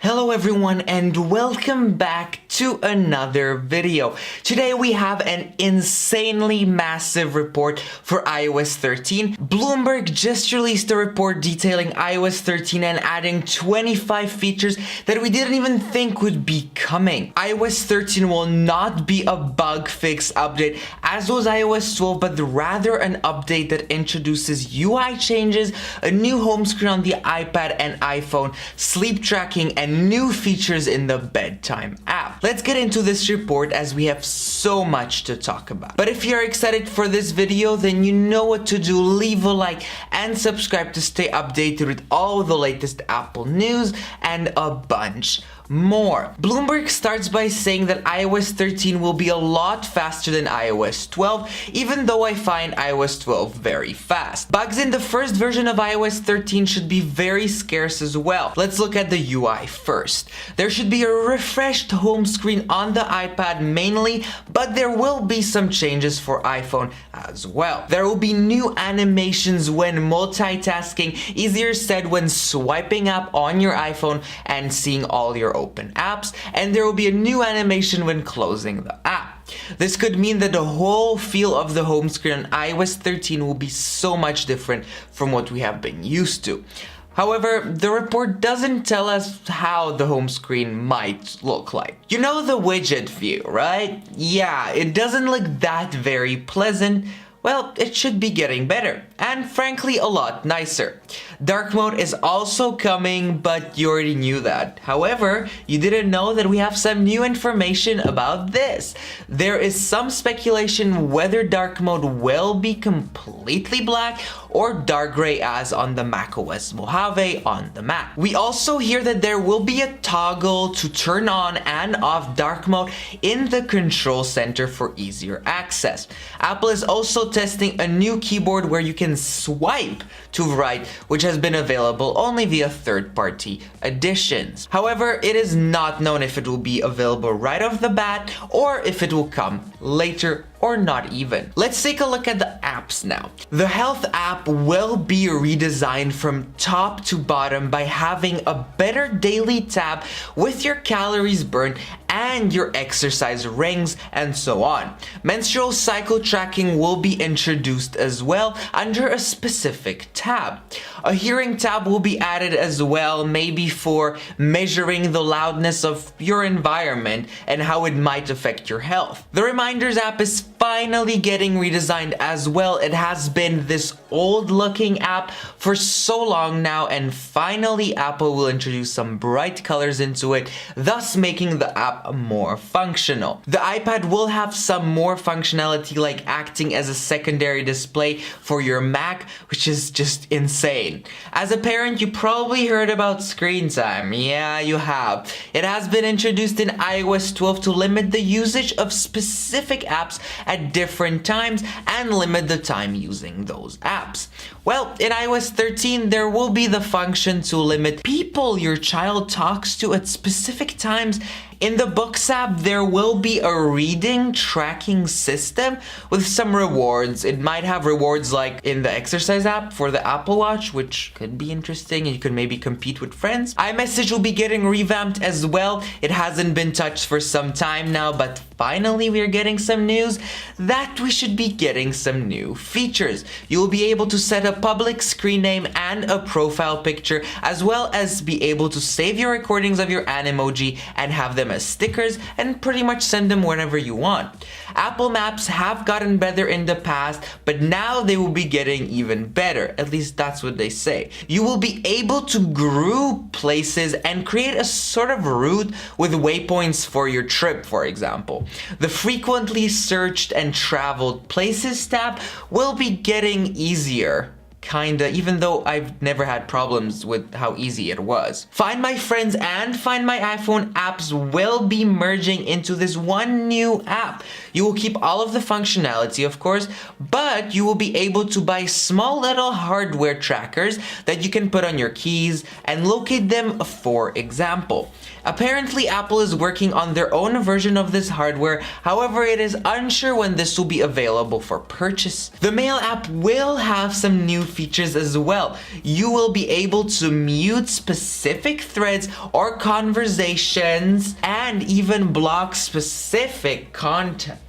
Hello everyone and welcome back to another video. Today we have an insanely massive report for iOS 13. Bloomberg just released a report detailing iOS 13 and adding 25 features that we didn't even think would be coming. iOS 13 will not be a bug fix update as was iOS 12, but rather an update that introduces UI changes, a new home screen on the iPad and iPhone, sleep tracking, and new features in the bedtime app. Let's get into this report as we have so much to talk about. But if you're excited for this video, then you know what to do. Leave a like and subscribe to stay updated with all the latest Apple news and a bunch more. Bloomberg starts by saying that iOS 13 will be a lot faster than iOS 12, even though I find iOS 12 very fast. Bugs in the first version of iOS 13 should be very scarce as well. Let's look at the UI first. There should be a refreshed home screen on the iPad mainly, but there will be some changes for iPhone as well. There will be new animations when multitasking, easier said when swiping up on your iPhone and seeing all your open apps, and there will be a new animation when closing the app. This could mean that the whole feel of the home screen on iOS 13 will be so much different from what we have been used to. However, the report doesn't tell us how the home screen might look like. You know the widget view, right? Yeah, it doesn't look that very pleasant. Well, it should be getting better, and frankly a lot nicer. Dark mode is also coming, but you already knew that. However, you didn't know that we have some new information about this. There is some speculation whether dark mode will be completely black or dark gray as on the macOS Mojave on the Mac. We also hear that there will be a toggle to turn on and off dark mode in the control center for easier access. Apple is also testing a new keyboard where you can swipe to write, which has been available only via third-party editions. However, it is not known if it will be available right off the bat or if it will come later or not even. Let's take a look at the apps now. The health app will be redesigned from top to bottom by having a better daily tab with your calories burned and your exercise rings and so on. Menstrual cycle tracking will be introduced as well under a specific tab. A hearing tab will be added as well, maybe for measuring the loudness of your environment and how it might affect your health. The reminders app is finally getting redesigned as well. It has been this old looking app for so long now, and finally Apple will introduce some bright colors into it, thus making the app more functional. The iPad will have some more functionality like acting as a secondary display for your Mac, which is just insane. As a parent, you probably heard about screen time. Yeah, you have. It has been introduced in iOS 12 to limit the usage of specific apps at different times and limit the time using those apps. Well, in iOS 13, there will be the function to limit people your child talks to at specific times. In the Books app, there will be a reading tracking system with some rewards. It might have rewards like in the exercise app for the Apple Watch, which could be interesting and you could maybe compete with friends. iMessage will be getting revamped as well. It hasn't been touched for some time now, but finally we're getting some news that we should be getting some new features. You'll be able to set a public screen name and a profile picture, as well as be able to save your recordings of your Animoji and have them as stickers and pretty much send them whenever you want. Apple Maps have gotten better in the past, but now they will be getting even better. At least that's what they say. You will be able to group places and create a sort of route with waypoints for your trip, for example. The frequently searched and traveled places tab will be getting easier. Kinda, even though I've never had problems with how easy it was. Find My Friends and Find My iPhone apps will be merging into this one new app. You will keep all of the functionality, of course, but you will be able to buy small little hardware trackers that you can put on your keys and locate them, for example. Apparently, Apple is working on their own version of this hardware. However, it is unsure when this will be available for purchase. The Mail app will have some new features as well. You will be able to mute specific threads or conversations and even block specific content.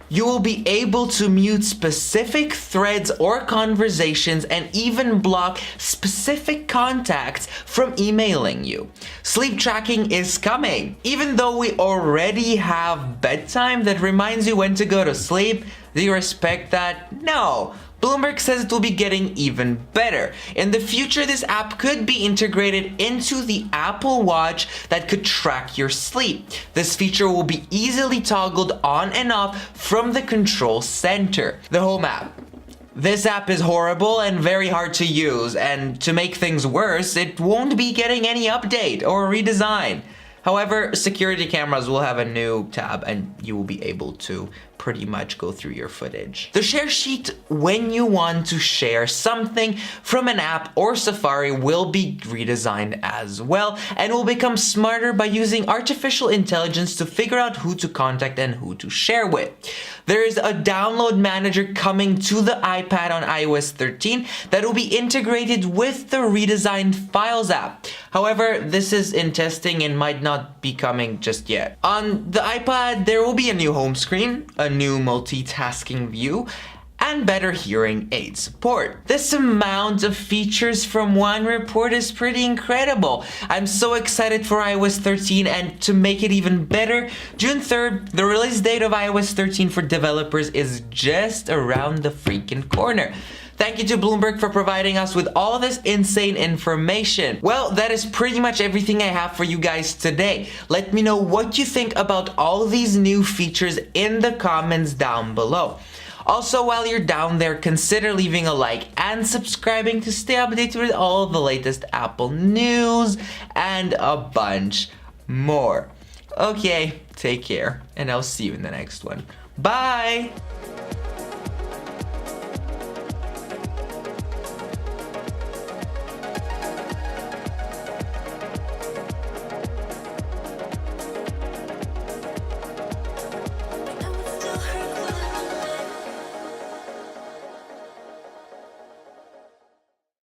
You will be able to mute specific threads or conversations and even block specific contacts from emailing you. Sleep tracking is coming. Even though we already have bedtime that reminds you when to go to sleep, do you respect that? No. Bloomberg says it will be getting even better. In the future, this app could be integrated into the Apple Watch that could track your sleep. This feature will be easily toggled on and off from the control center. The Home app. This app is horrible and very hard to use, and to make things worse, it won't be getting any update or redesign. However, security cameras will have a new tab and you will be able to pretty much go through your footage. The share sheet, when you want to share something from an app or Safari, will be redesigned as well and will become smarter by using artificial intelligence to figure out who to contact and who to share with. There is a download manager coming to the iPad on iOS 13 that will be integrated with the redesigned Files app. However, this is in testing and might not be coming just yet. On the iPad, there will be a new home screen, a new multitasking view, and better hearing aid support. This amount of features from one report is pretty incredible. I'm so excited for iOS 13, and to make it even better, June 3rd, the release date of iOS 13 for developers, is just around the freaking corner. Thank you to Bloomberg for providing us with all this insane information. Well, that is pretty much everything I have for you guys today. Let me know what you think about all these new features in the comments down below. Also, while you're down there, consider leaving a like and subscribing to stay updated with all the latest Apple news and a bunch more. Okay, take care, and I'll see you in the next one. Bye!